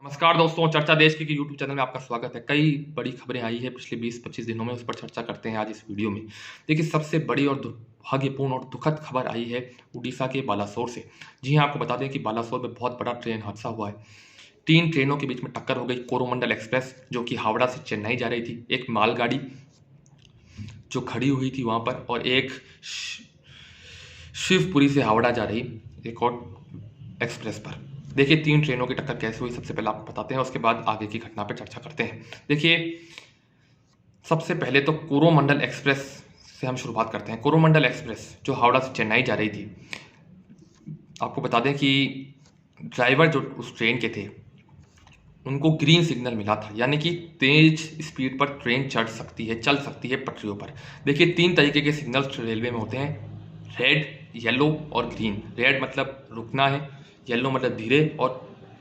नमस्कार दोस्तों, चर्चा देश की यूट्यूब चैनल में आपका स्वागत है। कई बड़ी खबरें आई है पिछले 20-25 दिनों में, उस पर चर्चा करते हैं आज इस वीडियो में। देखिए, सबसे बड़ी और दुर्भाग्यपूर्ण और दुखद खबर आई है उड़ीसा के बालासोर से। जी हाँ, आपको बता दें कि बालासोर में बहुत बड़ा ट्रेन हादसा हुआ है। 3 ट्रेनों के बीच में टक्कर हो गई। कोरोमंडल एक्सप्रेस जो कि हावड़ा से चेन्नई जा रही थी, एक मालगाड़ी जो खड़ी हुई थी वहाँ पर, और एक शिवपुरी से हावड़ा जा रही एक और एक्सप्रेस पर। देखिए, 3 ट्रेनों की टक्कर कैसे हुई, सबसे पहले आपको बताते हैं, उसके बाद आगे की घटना पर चर्चा करते हैं। देखिए, सबसे पहले तो कोरोमंडल एक्सप्रेस से हम शुरुआत करते हैं। कोरोमंडल एक्सप्रेस जो हावड़ा से चेन्नई जा रही थी, आपको बता दें कि ड्राइवर जो उस ट्रेन के थे, उनको ग्रीन सिग्नल मिला था, यानी कि तेज स्पीड पर ट्रेन चढ़ सकती है, चल सकती है पटरियों पर। देखिए, 3 तरीके के सिग्नल्स रेलवे में होते हैं: रेड, येलो और ग्रीन। रेड मतलब रुकना है, येलो मतलब धीरे, और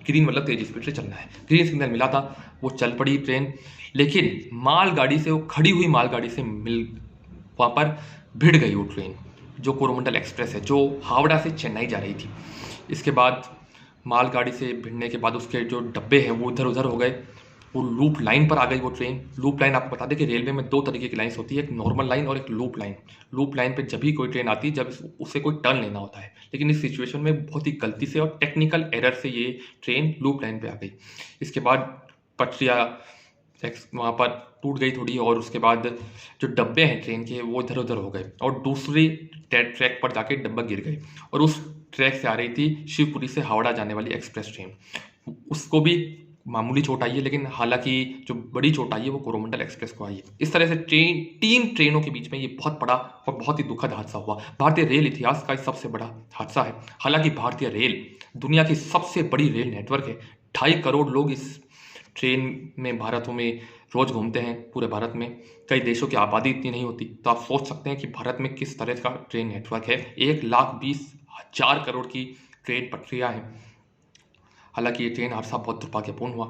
ग्रीन मतलब तेज स्पीड से चलना है। ग्रीन सिग्नल मिला था, वो चल पड़ी ट्रेन, लेकिन मालगाड़ी से, वो खड़ी हुई मालगाड़ी से वहाँ पर भिड़ गई वो ट्रेन, जो कोरोमंडल एक्सप्रेस है, जो हावड़ा से चेन्नई जा रही थी। इसके बाद मालगाड़ी से भिड़ने के बाद उसके जो डब्बे हैं वो इधर उधर हो गए, वो लूप लाइन पर आ गई वो ट्रेन। लूप लाइन, आपको बता दें कि रेलवे में 2 तरीके की लाइन्स होती है, एक नॉर्मल लाइन और एक लूप लाइन। लूप लाइन पे जब भी कोई ट्रेन आती है जब उसे कोई टर्न लेना होता है, लेकिन इस सिचुएशन में बहुत ही गलती से और टेक्निकल एरर से ये ट्रेन लूप लाइन पे आ गई। इसके बाद पटरियाँ वहाँ पर टूट गई थोड़ी, और उसके बाद जो डब्बे हैं ट्रेन के वो इधर उधर हो गए, और दूसरी ट्रैक पर जाके डब्बा गिर गए, और उस ट्रैक से आ रही थी शिवपुरी से हावड़ा जाने वाली एक्सप्रेस ट्रेन। उसको भी मामूली चोट आई है, लेकिन हालांकि जो बड़ी चोट आई है वो कोरोमंडल एक्सप्रेस को आई है। इस तरह से 3 ट्रेनों के बीच में ये बहुत बड़ा और बहुत ही दुखद हादसा हुआ। भारतीय रेल इतिहास का सबसे बड़ा हादसा है। हालांकि भारतीय रेल दुनिया की सबसे बड़ी रेल नेटवर्क है। 2.5 करोड़ लोग इस ट्रेन में भारतों में रोज घूमते हैं। पूरे भारत में कई देशों की आबादी इतनी नहीं होती, तो आप सोच सकते हैं कि भारत में किस तरह का ट्रेन नेटवर्क है। 1,20,000 करोड़ की ट्रेन पटरियां हैं। हालांकि ये ट्रेन हादसा बहुत दुर्भाग्यपूर्ण हुआ।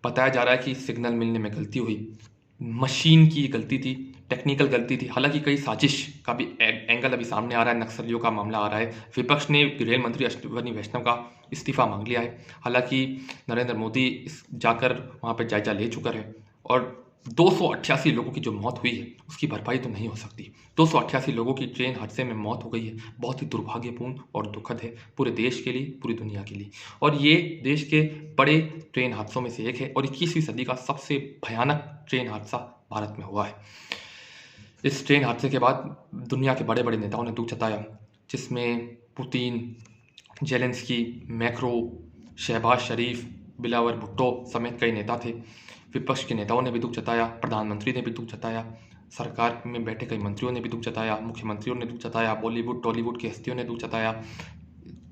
बताया जा रहा है कि सिग्नल मिलने में गलती हुई, मशीन की गलती थी, टेक्निकल गलती थी। हालांकि कई साजिश का भी एंगल अभी सामने आ रहा है, नक्सलियों का मामला आ रहा है। विपक्ष ने रेल मंत्री अश्विनी वैष्णव का इस्तीफा मांग लिया है। हालांकि नरेंद्र मोदी जाकर वहाँ पर जायजा ले चुका है, और 288 लोगों की जो मौत हुई है उसकी भरपाई तो नहीं हो सकती। 288 लोगों की ट्रेन हादसे में मौत हो गई है, बहुत ही दुर्भाग्यपूर्ण और दुखद है पूरे देश के लिए, पूरी दुनिया के लिए। और ये देश के बड़े ट्रेन हादसों में से एक है, और 21वीं सदी का सबसे भयानक ट्रेन हादसा भारत में हुआ है। इस ट्रेन हादसे के बाद दुनिया के बड़े बड़े नेताओं ने दुख जताया, जिसमें पुतिन, जेलेंस्की, मैक्रो, शहबाज शरीफ, बिलावल भुट्टो समेत कई नेता थे। विपक्ष के नेताओं ने भी दुख जताया, प्रधानमंत्री ने भी दुख जताया, सरकार में बैठे कई मंत्रियों ने भी दुख जताया, मुख्यमंत्रियों ने दुख जताया, बॉलीवुड टॉलीवुड की हस्तियों ने दुख जताया,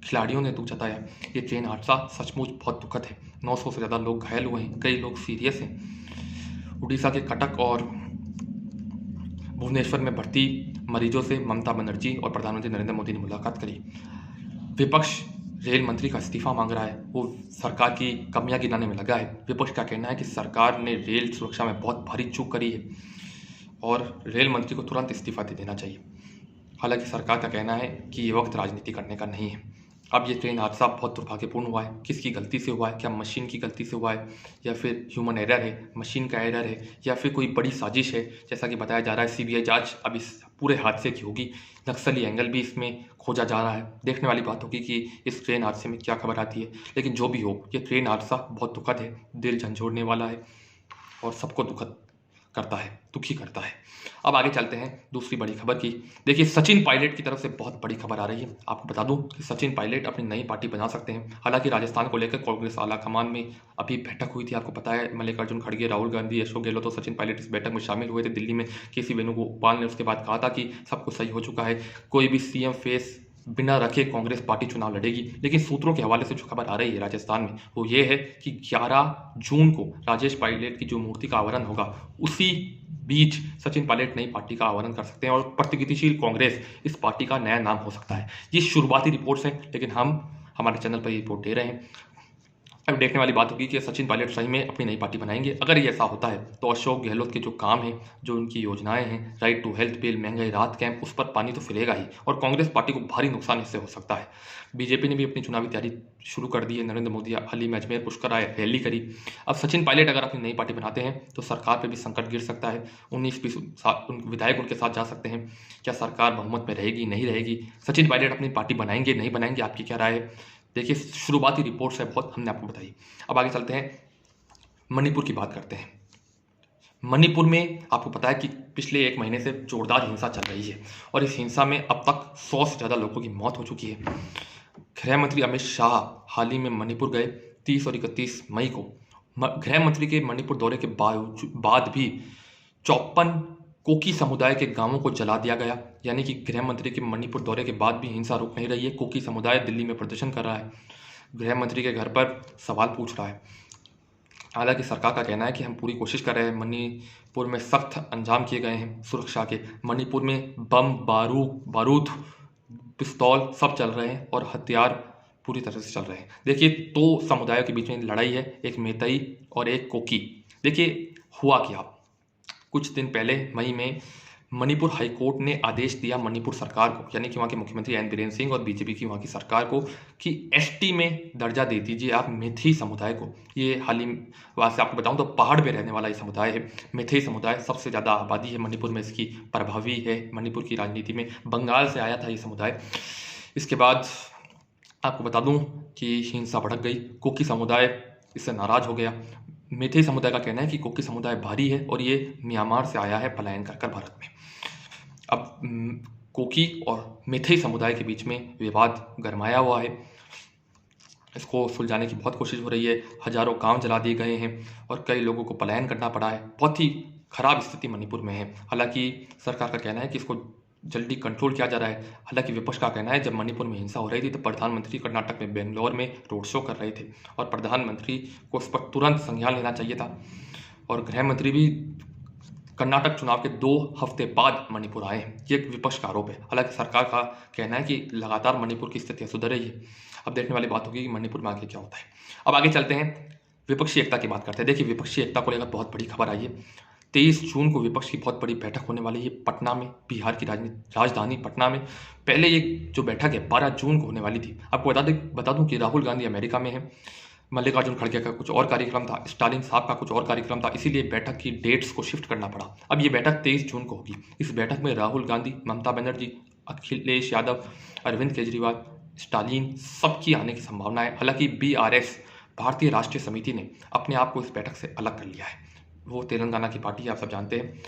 खिलाड़ियों ने दुख जताया। ये ट्रेन हादसा सचमुच बहुत दुखद है। 900 से ज़्यादा लोग घायल हुए हैं, कई लोग सीरियस हैं। उड़ीसा के कटक और भुवनेश्वर में भर्ती मरीजों से ममता बनर्जी और प्रधानमंत्री नरेंद्र मोदी ने मुलाकात करी। विपक्ष रेल मंत्री का इस्तीफा मांग रहा है, वो सरकार की कमियां गिनाने में लगा है। विपक्ष का कहना है कि सरकार ने रेल सुरक्षा में बहुत भारी चूक करी है और रेल मंत्री को तुरंत इस्तीफा दे देना चाहिए। हालांकि सरकार का कहना है कि ये वक्त राजनीति करने का नहीं है। अब ये ट्रेन हादसा बहुत दुर्भाग्यपूर्ण हुआ है। किसकी गलती से हुआ है? क्या मशीन की गलती से हुआ है, या फिर ह्यूमन एरर है, मशीन का एरर है, या फिर कोई बड़ी साजिश है? जैसा कि बताया जा रहा है सीबीआई जांच अब इस पूरे हादसे की होगी। नक्सली एंगल भी इसमें खोजा जा रहा है। देखने वाली बात होगी कि इस ट्रेन हादसे में क्या खबर आती है। लेकिन जो भी हो, ये ट्रेन हादसा बहुत दुखद है, दिल झंझोड़ने वाला है और सबको दुखद करता है, दुखी करता है। अब आगे चलते हैं दूसरी बड़ी खबर की। देखिए, सचिन पायलट की तरफ से बहुत बड़ी खबर आ रही है। आपको बता दूं कि सचिन पायलट अपनी नई पार्टी बना सकते हैं। हालांकि राजस्थान को लेकर कांग्रेस आलाकमान में अभी बैठक हुई थी। आपको पता है, मल्लिकार्जुन खड़गे, राहुल गांधी, अशोक गहलोत और सचिन पायलट इस बैठक में शामिल हुए थे दिल्ली में। केसी वेणुगोपाल ने उसके बाद कहा था कि सब कुछ सही हो चुका है, कोई भी सीएम फेस बिना रखे कांग्रेस पार्टी चुनाव लड़ेगी। लेकिन सूत्रों के हवाले से जो खबर आ रही है राजस्थान में, वो ये है कि 11 जून को राजेश पायलट की जो मूर्ति का आवरण होगा, उसी बीच सचिन पायलट नई पार्टी का आवरण कर सकते हैं, और प्रगतिशील कांग्रेस इस पार्टी का नया नाम हो सकता है। ये शुरुआती रिपोर्ट्स हैं, लेकिन हम हमारे चैनल पर ये रिपोर्ट दे रहे हैं। अब देखने वाली बात होगी कि सचिन पायलट सही में अपनी नई पार्टी बनाएंगे। अगर ये ऐसा होता है तो अशोक गहलोत के जो काम हैं, जो उनकी योजनाएं हैं, राइट टू हेल्थ बिल, महंगाई राहत कैंप, उस पर पानी तो फिरेगा ही और कांग्रेस पार्टी को भारी नुकसान इससे हो सकता है। बीजेपी ने भी अपनी चुनावी तैयारी शुरू कर दी है। नरेंद्र मोदी हाल ही में अजमेर पुष्कर आए, रैली करी। अब सचिन पायलट अगर अपनी नई पार्टी बनाते हैं तो सरकार पर भी संकट गिर सकता है। 19-20 विधायक उनके साथ जा सकते हैं। क्या सरकार बहुमत में रहेगी, नहीं रहेगी? सचिन पायलट अपनी पार्टी बनाएंगे, नहीं बनाएंगे? आपकी क्या राय है? देखिए, शुरुआती रिपोर्ट्स है बहुत, हमने आपको बताई। अब आगे चलते हैं, मणिपुर की बात करते हैं। मणिपुर में आपको पता है कि पिछले 1 महीने से जोरदार हिंसा चल रही है और इस हिंसा में अब तक 100 से ज़्यादा लोगों की मौत हो चुकी है। गृह मंत्री अमित शाह हाल ही में मणिपुर गए 30 और 31 मई को। गृह मंत्री के मणिपुर दौरे के बाद भी 54 कोकी समुदाय के गांवों को जला दिया गया। यानी कि गृह मंत्री के मणिपुर दौरे के बाद भी हिंसा रुक नहीं रही है। कोकी समुदाय दिल्ली में प्रदर्शन कर रहा है, गृह मंत्री के घर पर सवाल पूछ रहा है। हालांकि सरकार का कहना है कि हम पूरी कोशिश कर रहे हैं। मणिपुर में सख्त अंजाम किए गए हैं सुरक्षा के। मणिपुर में बम, बारूद, पिस्तौल सब चल रहे हैं और हथियार पूरी तरह से चल रहे हैं। देखिए, 2 समुदायों के बीच में लड़ाई है, एक मेतई और एक कोकी। देखिए हुआ क्या, कुछ दिन पहले मई में मणिपुर हाईकोर्ट ने आदेश दिया मणिपुर सरकार को, यानी कि वहाँ के मुख्यमंत्री एन बीरेन सिंह और बीजेपी की वहाँ की सरकार को, कि एसटी में दर्जा दे दीजिए आप मेथी समुदाय को। ये हाल ही वहाँ से आपको बताऊं तो पहाड़ पे रहने वाला ये समुदाय है। मेथी समुदाय सबसे ज़्यादा आबादी है मणिपुर में, इसकी प्रभावी है मणिपुर की राजनीति में। बंगाल से आया था ये समुदाय। इसके बाद आपको बता दूं कि हिंसा भड़क गई, कोकी समुदाय इससे नाराज हो गया। मेथई समुदाय का कहना है कि कोकी समुदाय भारी है और ये म्यांमार से आया है पलायन कर भारत में। अब कोकी और मेथई समुदाय के बीच में विवाद गरमाया हुआ है। इसको सुलझाने की बहुत कोशिश हो रही है। हजारों गांव जला दिए गए हैं और कई लोगों को पलायन करना पड़ा है। बहुत ही खराब स्थिति मणिपुर में है। हालांकि सरकार का कहना है कि इसको जल्दी कंट्रोल किया जा रहा है। हालांकि विपक्ष का कहना है जब मणिपुर में हिंसा हो रही थी तो प्रधानमंत्री कर्नाटक में बेंगलोर में रोड शो कर रहे थे और प्रधानमंत्री को इस पर तुरंत संज्ञान लेना चाहिए था। और गृह मंत्री भी कर्नाटक चुनाव के 2 हफ्ते बाद मणिपुर आए हैं। ये विपक्ष का आरोप है। हालांकि सरकार का कहना है कि लगातार मणिपुर की स्थितियाँ सुधर रही है। अब देखने वाली बात होगी कि मणिपुर में आगे क्या होता है। अब आगे चलते हैं, विपक्षी एकता की बात करते हैं। देखिए, विपक्षी एकता को लेकर बहुत बड़ी खबर आई है। 23 जून को विपक्ष की बहुत बड़ी बैठक होने वाली है पटना में, बिहार की राजधानी पटना में। पहले ये जो बैठक है 12 जून को होने वाली थी। आपको बता दूं कि राहुल गांधी अमेरिका में है, मल्लिकार्जुन खड़गे का कुछ और कार्यक्रम था, स्टालिन साहब का कुछ और कार्यक्रम था, इसीलिए बैठक की डेट्स को शिफ्ट करना पड़ा। अब ये बैठक 23 जून को होगी। इस बैठक में राहुल गांधी, ममता बनर्जी, अखिलेश यादव, अरविंद केजरीवाल, स्टालिन सबकी आने की संभावना है। हालांकि BRS, भारतीय राष्ट्रीय समिति ने अपने आप को इस बैठक से अलग कर लिया है। वो तेलंगाना की पार्टी है, आप सब जानते हैं।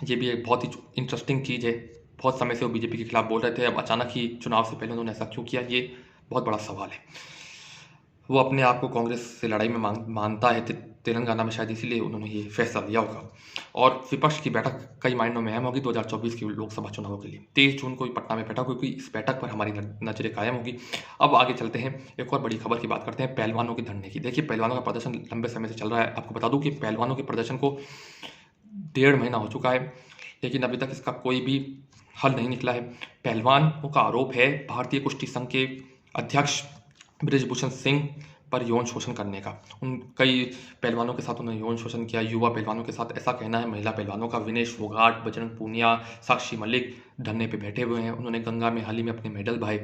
ये भी एक बहुत ही इंटरेस्टिंग चीज़ है। बहुत समय से वो बीजेपी के खिलाफ बोल रहे थे, अब अचानक ही चुनाव से पहले उन्होंने ऐसा क्यों किया, ये बहुत बड़ा सवाल है। वो अपने आप को कांग्रेस से लड़ाई में मानता है तेलंगाना में, शायद इसीलिए उन्होंने ये फैसला लिया होगा। और विपक्ष की बैठक कई मायनों में अहम होगी 2024 के लोकसभा चुनावों के लिए। 23 जून को पटना में बैठक होगी, इस बैठक पर हमारी नजरें कायम होगी। अब आगे चलते हैं, एक और बड़ी खबर की बात करते हैं, पहलवानों के धरने की। देखिए, पहलवानों का प्रदर्शन लंबे समय से चल रहा है। आपको बता दूं कि पहलवानों के प्रदर्शन को 1.5 महीना हो चुका है, लेकिन अभी तक इसका कोई भी हल नहीं निकला है। पहलवानों का आरोप है भारतीय कुश्ती संघ के अध्यक्ष बृजभूषण सिंह पर यौन शोषण करने का। उन कई पहलवानों के साथ उन्होंने यौन शोषण किया, युवा पहलवानों के साथ, ऐसा कहना है महिला पहलवानों का। विनेश फोगाट, बजरंग पूनिया, साक्षी मलिक धरने पे बैठे हुए हैं। उन्होंने गंगा में हाल ही में अपने मेडल भाए।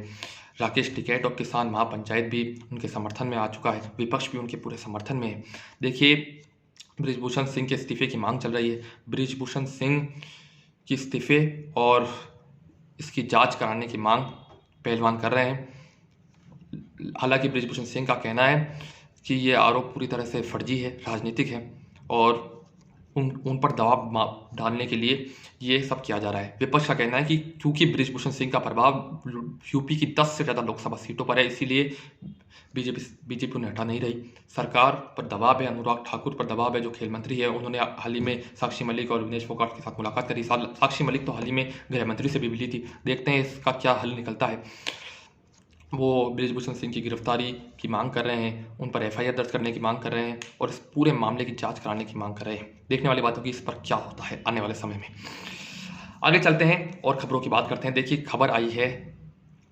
राकेश टिकैत और किसान महापंचायत भी उनके समर्थन में आ चुका है। विपक्ष भी उनके पूरे समर्थन में है। देखिए, बृजभूषण सिंह के इस्तीफे की मांग चल रही है। बृजभूषण सिंह के इस्तीफे और इसकी जांच कराने की मांग पहलवान कर रहे हैं। हालांकि बृजभूषण सिंह का कहना है कि ये आरोप पूरी तरह से फर्जी है, राजनीतिक है और उन पर दबाव डालने के लिए ये सब किया जा रहा है। विपक्ष का कहना है कि क्योंकि बृजभूषण सिंह का प्रभाव यूपी की 10 से ज़्यादा लोकसभा सीटों पर है, इसीलिए बीजेपी उन्हें हटा नहीं रही। सरकार पर दबाव है, अनुराग ठाकुर पर दबाव है जो खेल मंत्री है। उन्होंने हाल ही में साक्षी मलिक और विनेश फोगाट के साथ मुलाकात करी। साक्षी मलिक तो हाल ही में गृह मंत्री से भी मिली थी। देखते हैं इसका क्या हल निकलता है। वो बृजभूषण सिंह की गिरफ्तारी की मांग कर रहे हैं, उन पर FIR दर्ज करने की मांग कर रहे हैं और इस पूरे मामले की जांच कराने की मांग कर रहे हैं। देखने वाली बात होगी इस पर क्या होता है आने वाले समय में। आगे चलते हैं और खबरों की बात करते हैं। देखिए, खबर आई है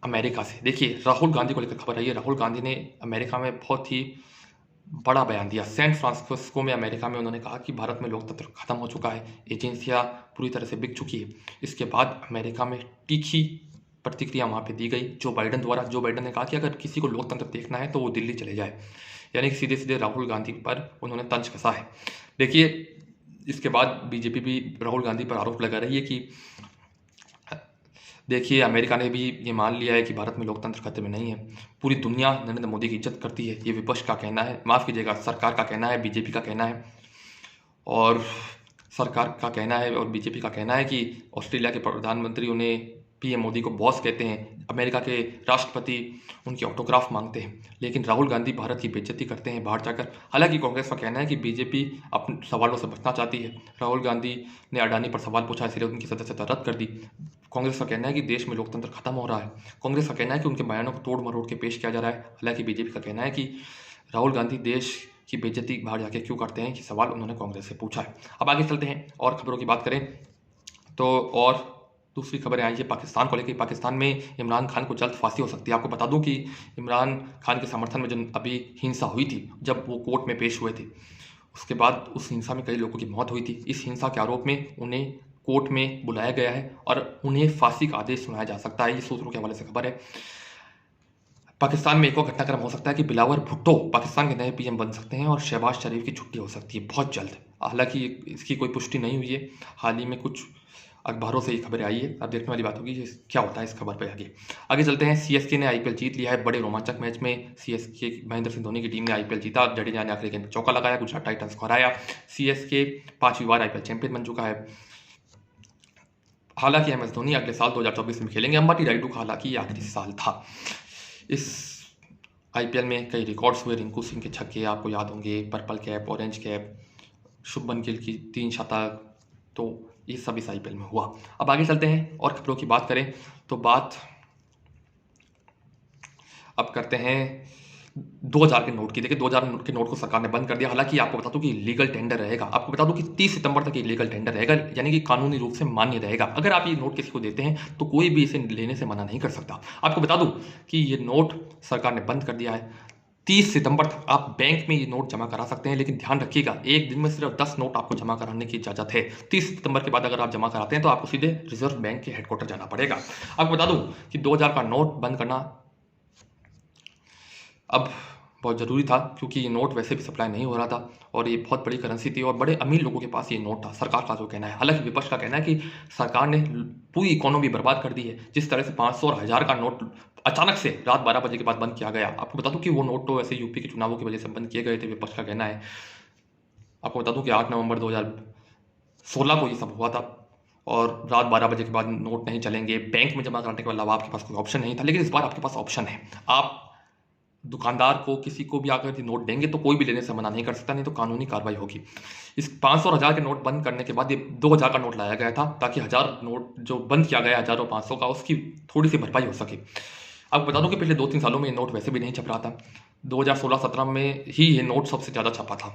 अमेरिका से। देखिए, राहुल गांधी को लेकर खबर आई है। राहुल गांधी ने अमेरिका में बहुत ही बड़ा बयान दिया। सैन फ्रांसिस्को में अमेरिका में उन्होंने कहा कि भारत में लोकतंत्र खत्म हो चुका है, एजेंसियां पूरी तरह से बिक चुकी है। इसके बाद अमेरिका में तीखी प्रतिक्रिया वहाँ पे दी गई जो बाइडन द्वारा। जो बाइडन ने कहा कि अगर किसी को लोकतंत्र देखना है तो वो दिल्ली चले जाए, यानी कि सीधे सीधे राहुल गांधी पर उन्होंने तंज कसा है। देखिए, इसके बाद बीजेपी भी राहुल गांधी पर आरोप लगा रही है कि देखिए, अमेरिका ने भी ये मान लिया है कि भारत में लोकतंत्र खतरे में नहीं है। पूरी दुनिया नरेंद्र मोदी की इज्जत करती है, ये विपक्ष का कहना है, माफ़ कीजिएगा सरकार का कहना है, बीजेपी का कहना है। और सरकार का कहना है और बीजेपी का कहना है कि ऑस्ट्रेलिया के प्रधानमंत्री उन्हें पीएम मोदी को बॉस कहते हैं, अमेरिका के राष्ट्रपति उनके ऑटोग्राफ मांगते हैं, लेकिन राहुल गांधी भारत की बेइज्जती करते हैं बाहर जाकर। हालांकि कांग्रेस का कहना है कि बीजेपी अपने सवालों से बचना चाहती है। राहुल गांधी ने अडानी पर सवाल पूछा, इसलिए उनकी सदस्यता रद्द कर दी। कांग्रेस का कहना है कि देश में लोकतंत्र खत्म हो रहा है। कांग्रेस का कहना है कि उनके बयानों को तोड़ मरोड़ के पेश किया जा रहा है। हालांकि बीजेपी का कहना है कि राहुल गांधी देश की बेइज्जती बाहर जाके क्यों करते हैं, कि सवाल उन्होंने कांग्रेस से पूछा है। अब आगे चलते हैं और खबरों की बात करें तो, और दूसरी खबरें आई है पाकिस्तान को लेकर। पाकिस्तान में इमरान खान को जल्द फांसी हो सकती है। आपको बता दूं कि इमरान खान के समर्थन में जो अभी हिंसा हुई थी, जब वो कोर्ट में पेश हुए थे, उसके बाद उस हिंसा में कई लोगों की मौत हुई थी। इस हिंसा के आरोप में उन्हें कोर्ट में बुलाया गया है और उन्हें फांसी का आदेश सुनाया जा सकता है। ये सूत्रों के हवाले से खबर है। पाकिस्तान में एक और घटनाक्रम हो सकता है कि बिलावल भुट्टो पाकिस्तान के नए पीएम बन सकते हैं और शहबाज शरीफ की छुट्टी हो सकती है बहुत जल्द। हालांकि इसकी कोई पुष्टि नहीं हुई है, हाल ही में कुछ अखबारों से ये खबरें आई है। अब देखने वाली बात होगी क्या होता है इस खबर पर। आगे चलते हैं। सीएसके ने आईपीएल जीत लिया है। बड़े रोमांचक मैच में सीएसके महेंद्र सिंह धोनी की टीम ने आईपीएल जीता। जडेजा ने आखिरी गेंद पर चौका लगाया, गुजरात टाइटंस को हराया। सीएसके 5वीं बार आईपीएल चैंपियन बन चुका है। हालांकि एम एस धोनी अगले साल 2024 में खेलेंगे। अंबाती रायडू का हालांकि ये आखिरी साल था। इस आईपीएल में कई रिकॉर्ड्स हुए। रिंकू सिंह के छक्के आपको याद होंगे, purple cap, orange cap, Shubman Gill की 3 शतक, तो ये सब इस आईपीएल में हुआ। अब आगे चलते हैं और खबरों की बात करें तो बात अब करते हैं 2000 के नोट की। देखिए, 2000 के नोट को सरकार ने बंद कर दिया। हालांकि आपको बता दूं कि लीगल टेंडर रहेगा। आपको बता दूं कि 30 सितंबर तक ये लीगल टेंडर रहेगा, यानी कि कानूनी रूप से मान्य रहेगा। अगर आप ये नोट किसी को देते हैं तो कोई भी इसे लेने से मना नहीं कर सकता। आपको बता दूं कि ये नोट सरकार ने बंद कर दिया है। 30 सितंबर तक आप बैंक में ये नोट जमा करा सकते हैं, लेकिन ध्यान रखिएगा एक दिन में सिर्फ 10 नोट आपको जमा कराने की इजाजत है। 30 सितंबर के बाद अगर आप जमा कराते हैं तो आपको सीधे रिजर्व बैंक के हेडक्वार्टर जाना पड़ेगा। आपको बता दूं कि 2000 का नोट बंद करना अब बहुत ज़रूरी था, क्योंकि ये नोट वैसे भी सप्लाई नहीं हो रहा था और ये बहुत बड़ी करेंसी थी और बड़े अमीर लोगों के पास ये नोट था, सरकार का जो कहना है। हालांकि विपक्ष का कहना है कि सरकार ने पूरी इकोनॉमी बर्बाद कर दी है। जिस तरह से 500 और 1000 का नोट अचानक से रात 12 बजे के बाद बंद किया गया। आपको बता दूं कि वो नोट तो ऐसे यूपी के चुनावों की वजह से बंद किए गए थे, विपक्ष का कहना है। आपको बता दूं कि 8 नवंबर 2016 को ये सब हुआ था और रात 12 बजे के बाद नोट नहीं चलेंगे। बैंक में जमा कराने के अलावा आपके पास कोई ऑप्शन नहीं था, लेकिन इस बार आपके पास ऑप्शन है। आप दुकानदार को, किसी को भी आकर नोट देंगे तो कोई भी लेने से मना नहीं कर सकता, नहीं तो कानूनी कार्रवाई होगी। इस 500 और 1000 के नोट बंद करने के बाद ये 2000 का नोट लाया गया था, ताकि 1000 नोट जो बंद किया गया 1000 और 500 का, उसकी थोड़ी सी भरपाई हो सके। आपको बता दूं कि पिछले 2-3 सालों में ये नोट वैसे भी नहीं छप रहा था। 2016-17 में ही ये नोट सबसे ज़्यादा छपा था।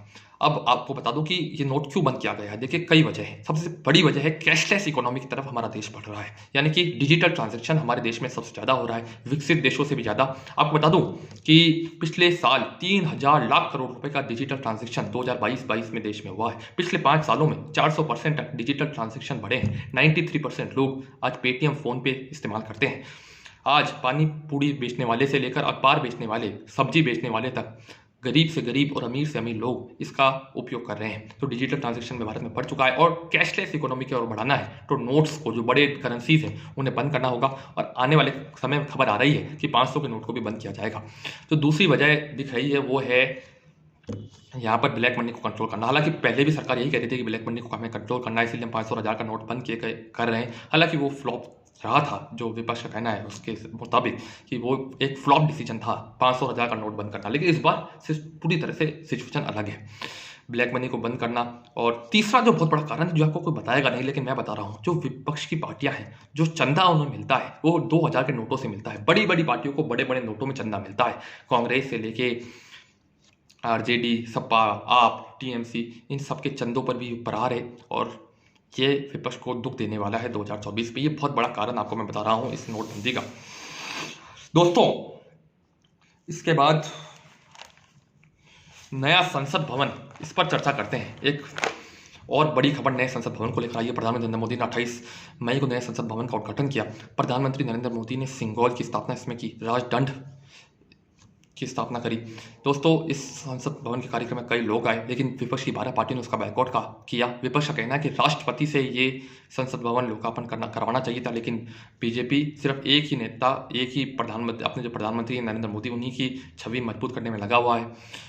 अब आपको बता दूं कि ये नोट क्यों बंद किया गया है। देखिए, कई वजह है। सबसे बड़ी वजह है कैशलेस इकोनॉमी की तरफ हमारा देश बढ़ रहा है, यानी कि डिजिटल ट्रांजैक्शन हमारे देश में सबसे ज़्यादा हो रहा है, विकसित देशों से भी ज़्यादा। आपको बता दूं कि पिछले साल 3000 लाख करोड़ रुपए का डिजिटल ट्रांजैक्शन 2022-23 में देश में हुआ है। पिछले 5 सालों में 400% तक डिजिटल ट्रांजैक्शन बढ़े हैं। 93% लोग आज पेटीएम, फोन पे इस्तेमाल करते हैं। आज पानी पूड़ी बेचने वाले से लेकर अखबार बेचने वाले, सब्जी बेचने वाले तक, गरीब से गरीब और अमीर से अमीर लोग इसका उपयोग कर रहे हैं। तो डिजिटल ट्रांजैक्शन में भारत में बढ़ चुका है और कैशलेस इकोनॉमी की ओर बढ़ाना है तो नोट्स को, जो बड़े करेंसीज हैं, उन्हें बंद करना होगा। और आने वाले समय में खबर आ रही है कि 500 के नोट को भी बंद किया जाएगा। तो दूसरी वजह दिख रही है, वो है यहाँ पर ब्लैक मनी को कंट्रोल करना। हालांकि पहले भी सरकार यही कहती थी कि ब्लैक मनी को हमें कंट्रोल करना है, इसलिए हम 500 और 1000 का नोट बंद कर रहे हैं। हालांकि वो फ्लॉप रहा था, जो विपक्ष का कहना है उसके मुताबिक कि वो एक फ्लॉप डिसीजन था 500 और 1000 का नोट बंद करना। लेकिन इस बार पूरी तरह से सिचुएशन अलग है, ब्लैक मनी को बंद करना। और तीसरा जो बहुत बड़ा कारण है, जो आपको कोई बताएगा नहीं लेकिन मैं बता रहा हूँ, जो विपक्ष की पार्टियां हैं, जो चंदा उन्हें मिलता है वो 2000 के नोटों से मिलता है। बड़ी बड़ी पार्टियों को बड़े बड़े नोटों में चंदा मिलता है। कांग्रेस से लेके आरजेडी, सपा, आप, टीएमसी, इन सब के चंदों पर भी प्रहार है और ये विपक्ष को दुख देने वाला है 2024 में। ये बहुत बड़ा कारण आपको मैं बता रहा हूँ इस नोटबंदी का। दोस्तों, इसके बाद नया संसद भवन, इस पर चर्चा करते हैं। एक और बड़ी खबर नए संसद भवन को लेकर आई है। प्रधानमंत्री नरेंद्र मोदी ने 28 मई को नए संसद भवन का उद्घाटन किया। प्रधानमंत्री नरेंद्र मोदी ने सिंगौल की स्थापना इसमें की, राजदंड की स्थापना करी। दोस्तों, इस संसद भवन के कार्यक्रम में कई लोग आए, लेकिन विपक्ष की 12 पार्टियों ने उसका बायकॉट किया। विपक्ष का कहना है कि राष्ट्रपति से ये संसद भवन लोकार्पण करवाना चाहिए था, लेकिन बीजेपी सिर्फ एक ही नेता, एक ही प्रधानमंत्री, अपने जो प्रधानमंत्री हैं नरेंद्र मोदी, उन्हीं की छवि मजबूत करने में लगा हुआ है।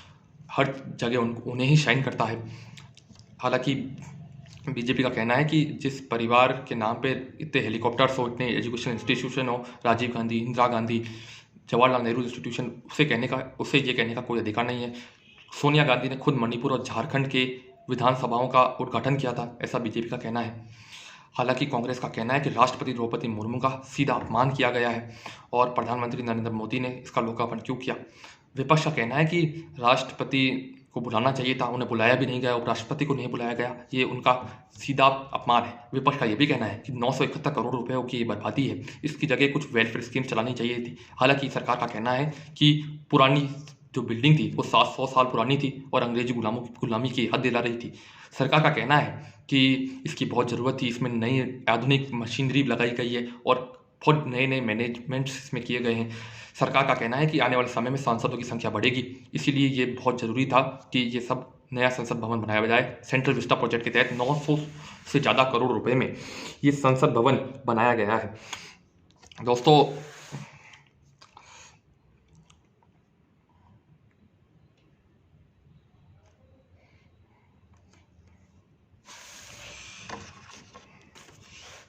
हर जगह उन्हें ही शाइन करता है। हालांकि बीजेपी का कहना है कि जिस परिवार के नाम पे इतने हेलीकॉप्टर्स हो, इतने एजुकेशन इंस्टीट्यूशन हो, राजीव गांधी, इंदिरा गांधी, जवाहरलाल नेहरू इंस्टीट्यूशन, उसे ये कहने का कोई अधिकार नहीं है। सोनिया गांधी ने खुद मणिपुर और झारखंड के विधानसभाओं का उद्घाटन किया था, ऐसा बीजेपी का कहना है। हालांकि कांग्रेस का कहना है कि राष्ट्रपति द्रौपदी मुर्मू का सीधा अपमान किया गया है और प्रधानमंत्री नरेंद्र मोदी ने इसका लोकार्पण क्यों किया। विपक्ष का कहना है कि राष्ट्रपति को बुलाना चाहिए था, उन्हें बुलाया भी नहीं गया, उपराष्ट्रपति को नहीं बुलाया गया, ये उनका सीधा अपमान है। विपक्ष का ये भी कहना है कि 971 करोड़ रुपए की बर्बादी है, इसकी जगह कुछ वेलफेयर स्कीम चलानी चाहिए थी। हालांकि सरकार का कहना है कि पुरानी जो बिल्डिंग थी वो 700 साल पुरानी थी और अंग्रेजी गुलामी की हद दिला रही थी। सरकार का कहना है कि इसकी बहुत ज़रूरत थी, इसमें नई आधुनिक मशीनरी लगाई गई है और बहुत नए नए मैनेजमेंट्स इसमें किए गए हैं। सरकार का कहना है कि आने वाले समय में सांसदों की संख्या बढ़ेगी, इसीलिए ये बहुत ज़रूरी था कि ये सब नया संसद भवन बनाया जाए। सेंट्रल विस्टा प्रोजेक्ट के तहत 900 से ज़्यादा करोड़ रुपए में ये संसद भवन बनाया गया है। दोस्तों,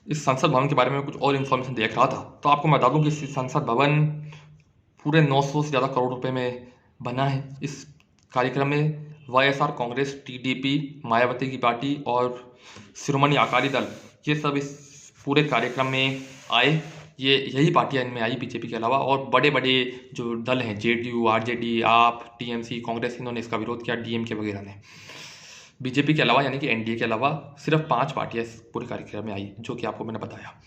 इस संसद भवन के बारे में कुछ और इन्फॉर्मेशन देख रहा था, तो आपको मैं बता दूं कि संसद भवन पूरे 900 से ज़्यादा करोड़ रुपए में बना है। इस कार्यक्रम में वाईएसआर कांग्रेस, टीडीपी, मायावती की पार्टी और शिरोमणि अकाली दल, ये सब इस पूरे कार्यक्रम में आए। यही पार्टियां इनमें आई बीजेपी के अलावा, और बड़े बड़े जो दल हैं, जेडीयू, आरजेडी, आप, टीएमसी, कांग्रेस, इन्होंने इसका विरोध किया, डीएमके वगैरह ने। बीजेपी के अलावा यानी कि एनडीए के अलावा सिर्फ 5 पार्टियां इस पूरे कार्यक्रम में आई, जो कि आपको मैंने बताया।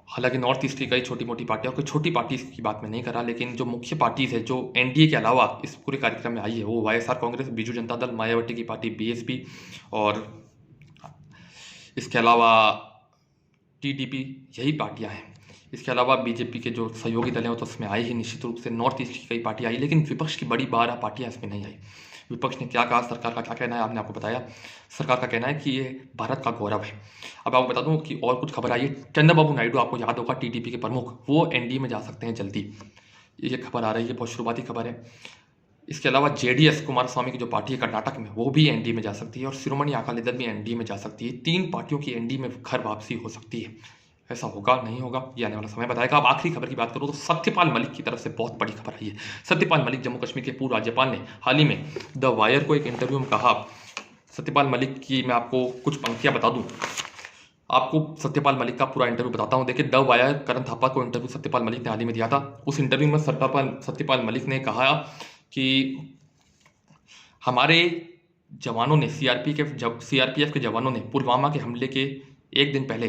हालांकि नॉर्थ ईस्ट की कई छोटी मोटी पार्टियां, कोई छोटी पार्टी की बात मैं नहीं कर रहा, लेकिन जो मुख्य पार्टीज है जो एनडीए के अलावा इस पूरे कार्यक्रम में आई है, वो वाईएसआर कांग्रेस, बीजू जनता दल, मायावती की पार्टी बीएसपी, और इसके अलावा टीडीपी, यही पार्टियां हैं। इसके अलावा बीजेपी के जो सहयोगी दल हैं वो तो इसमें आई ही, निश्चित रूप से नॉर्थ ईस्ट की कई पार्टी आई, लेकिन विपक्ष की बड़ी 12 पार्टियां इसमें नहीं आई। विपक्ष ने क्या कहा, सरकार का क्या कहना है, आपने आपको बताया। सरकार का कहना है कि ये भारत का गौरव है। अब आपको बता दूं कि और कुछ खबर आई है। चंद्रबाबू नायडू, आपको याद होगा, टीडीपी के प्रमुख, वो एनडीए में जा सकते हैं जल्दी, ये खबर आ रही है, बहुत शुरुआती खबर है। इसके अलावा जेडीएस, कुमारस्वामी की जो पार्टी है कर्नाटक में, वो भी एनडीए में जा सकती है, और शिरोमणि अकाली दल भी एनडीए में जा सकती है। 3 पार्टियों की एनडीए में घर वापसी हो सकती है। ऐसा होगा नहीं होगा ये आने वाला समय बताएगा। अब आखिरी खबर की बात करूं तो सत्यपाल मलिक की तरफ से बहुत बड़ी खबर आई है। सत्यपाल मलिक, जम्मू कश्मीर के पूर्व राज्यपाल, ने हाल ही में द वायर को एक इंटरव्यू में कहा, सत्यपाल मलिक की मैं आपको कुछ पंक्तियां बता दूं, आपको सत्यपाल मलिक का पूरा इंटरव्यू बताता हूं। देखिए, द वायर करण थापा को इंटरव्यू सत्यपाल मलिक ने हाल ही में दिया था। उस इंटरव्यू में सत्यपाल मलिक ने कहा कि हमारे जवानों ने, सीआरपीएफ के जवानों ने पुलवामा के हमले के एक दिन पहले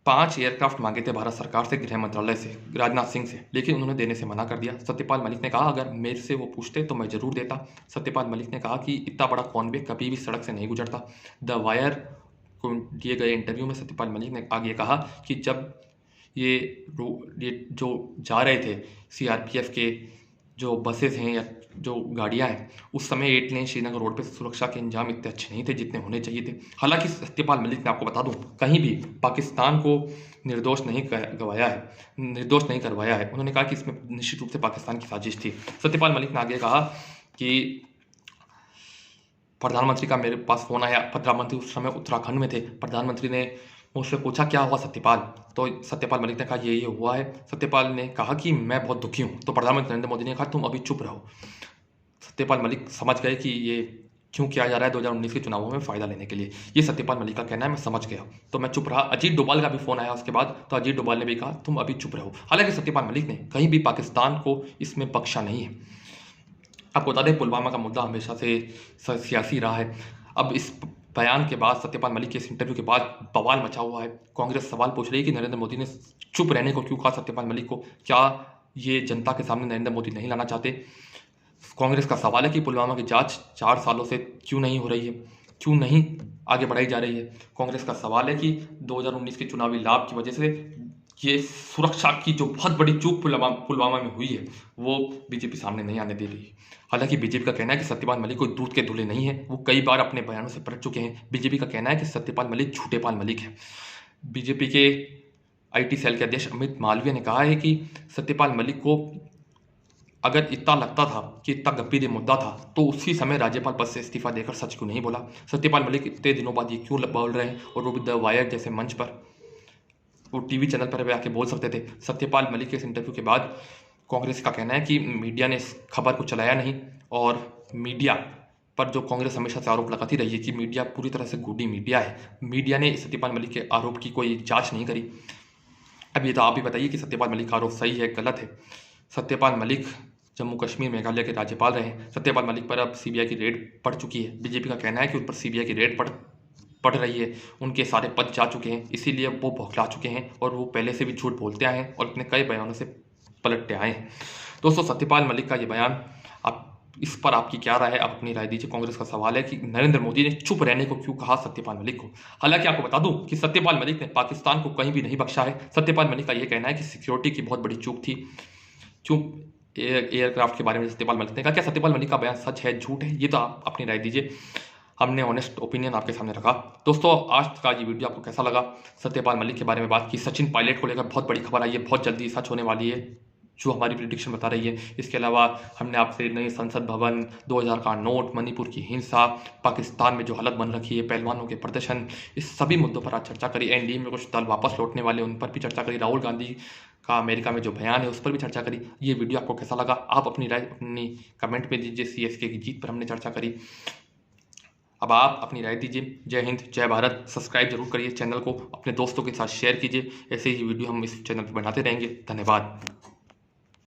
5 एयरक्राफ्ट मांगे थे भारत सरकार से, गृह मंत्रालय से, राजनाथ सिंह से, लेकिन उन्होंने देने से मना कर दिया। सत्यपाल मलिक ने कहा, अगर मेरे से वो पूछते तो मैं जरूर देता। सत्यपाल मलिक ने कहा कि इतना बड़ा कॉन्वे कभी भी सड़क से नहीं गुजरता। द वायर को दिए गए इंटरव्यू में सत्यपाल मलिक ने आगे कहा कि जब ये जो जा रहे थे सीआरपीएफ के जो बसेस हैं या जो गाड़ियां हैं, उस समय 8 लेन श्रीनगर रोड पे सुरक्षा के इंतजाम इतने अच्छे नहीं थे जितने होने चाहिए थे। हालांकि सत्यपाल मलिक ने, आपको बता दूं, कहीं भी पाकिस्तान को निर्दोष नहीं करवाया है। उन्होंने कहा कि इसमें निश्चित रूप से पाकिस्तान की साजिश थी। सत्यपाल मलिक ने आगे कहा कि प्रधानमंत्री का मेरे पास फोन आया, प्रधानमंत्री उस समय उत्तराखंड में थे, प्रधानमंत्री ने मुझसे पूछा क्या हुआ सत्यपाल, तो सत्यपाल मलिक ने कहा ये हुआ है। सत्यपाल ने कहा कि मैं बहुत दुखी हूँ, तो प्रधानमंत्री नरेंद्र मोदी ने कहा तुम अभी चुप रहो। सत्यपाल मलिक समझ गए कि ये क्यों किया जा रहा है 2019 के चुनावों में फ़ायदा लेने के लिए। ये सत्यपाल मलिक का कहना है, मैं समझ गया तो मैं चुप रहा। अजीत डोभाल का भी फ़ोन आया उसके बाद, तो अजीत डोभाल ने भी कहा तुम अभी चुप रहो। हालांकि सत्यपाल मलिक ने कहीं भी पाकिस्तान को इसमें बख्शा नहीं है। आपको बता दें, पुलवामा का मुद्दा हमेशा से सियासी रहा है। अब इस बयान के बाद, सत्यपाल मलिक के इस इंटरव्यू के बाद बवाल मचा हुआ है। कांग्रेस सवाल पूछ रही है कि नरेंद्र मोदी ने चुप रहने को क्यों कहा सत्यपाल मलिक को, क्या ये जनता के सामने नरेंद्र मोदी नहीं लाना चाहते। कांग्रेस का सवाल है कि पुलवामा की जांच 4 सालों से क्यों नहीं हो रही है, क्यों नहीं आगे बढ़ाई जा रही है। कांग्रेस का सवाल है कि 2019 के चुनावी लाभ की वजह से ये सुरक्षा की जो बहुत बड़ी चूक पुलवामा में हुई है वो बीजेपी सामने नहीं आने दे रही। हालांकि बीजेपी का कहना है कि सत्यपाल मलिक कोई दूध के धुले नहीं है, वो कई बार अपने बयानों से पलट चुके हैं। बीजेपी का कहना है कि सत्यपाल मलिक झूठे पाल मलिक है। बीजेपी के आईटी सेल के अध्यक्ष अमित मालवीय ने कहा है कि सत्यपाल मलिक को अगर इतना लगता था कि इतना गंभीर मुद्दा था तो उसी समय राज्यपाल पद से इस्तीफा देकर सच क्यों नहीं बोला। सत्यपाल मलिक इतने दिनों बाद ये क्यों बोल रहे हैं और वो भी द वायर जैसे मंच पर, वो टीवी चैनल पर भी आके बोल सकते थे। सत्यपाल मलिक के इस इंटरव्यू के बाद कांग्रेस का कहना है कि मीडिया ने इस खबर को चलाया नहीं और मीडिया पर जो कांग्रेस हमेशा से आरोप लगाती रही है कि मीडिया पूरी तरह से गुडी मीडिया है, मीडिया ने सत्यपाल मलिक के आरोप की कोई जांच नहीं करी। अब ये तो आप भी बताइए कि सत्यपाल मलिक का आरोप सही है गलत है। सत्यपाल मलिक जम्मू कश्मीर मेघालय के राज्यपाल रहे। सत्यपाल मलिक पर अब सीबीआई की रेड पड़ चुकी है। बीजेपी का कहना है कि उन पर सीबीआई की रेड पड़ रही है, उनके सारे पद जा चुके हैं, इसीलिए वो बौखला चुके हैं और वो पहले से भी झूठ बोलते आए हैं और अपने कई बयानों से पलटते आए हैं। दोस्तों, सत्यपाल मलिक का ये बयान, आप इस पर आपकी क्या राय है, आप अपनी राय दीजिए। कांग्रेस का सवाल है कि नरेंद्र मोदी ने चुप रहने को क्यों कहा सत्यपाल मलिक को। हालांकि आपको बता दूं कि सत्यपाल मलिक ने पाकिस्तान को कहीं भी नहीं बख्शा है। सत्यपाल मलिक का यह कहना है कि सिक्योरिटी की बहुत बड़ी चूक थी। क्यों एयरक्राफ्ट के बारे में सत्यपाल मलिक ने कहा, क्या सत्यपाल मलिक का बयान सच है झूठ है, ये तो आप अपनी राय दीजिए। हमने ऑनेस्ट ओपिनियन आपके सामने रखा। दोस्तों, आज का ये वीडियो आपको कैसा लगा? सत्यपाल मलिक के बारे में बात की, सचिन पायलट को लेकर बहुत बड़ी खबर आई है, बहुत जल्दी सच होने वाली है जो हमारी प्रिडिक्शन बता रही है। इसके अलावा हमने आपसे नई संसद भवन, 2000 का नोट, मणिपुर की हिंसा, पाकिस्तान में जो हालत बन रखी है, पहलवानों के प्रदर्शन, इस सभी मुद्दों पर आज चर्चा करी। एनडीए में कुछ दल वापस लौटने वाले, उन पर भी चर्चा करी। राहुल गांधी का अमेरिका में जो बयान है उस पर भी चर्चा करी। ये वीडियो आपको कैसा लगा? आप अपनी राय अपनी कमेंट में दीजिए। सीएसके की जीत पर हमने चर्चा करी, अब आप अपनी राय दीजिए। जय हिंद, जय भारत। सब्सक्राइब जरूर करिए चैनल को, अपने दोस्तों के साथ शेयर कीजिए। ऐसे ही वीडियो हम इस चैनल पर बनाते रहेंगे। धन्यवाद।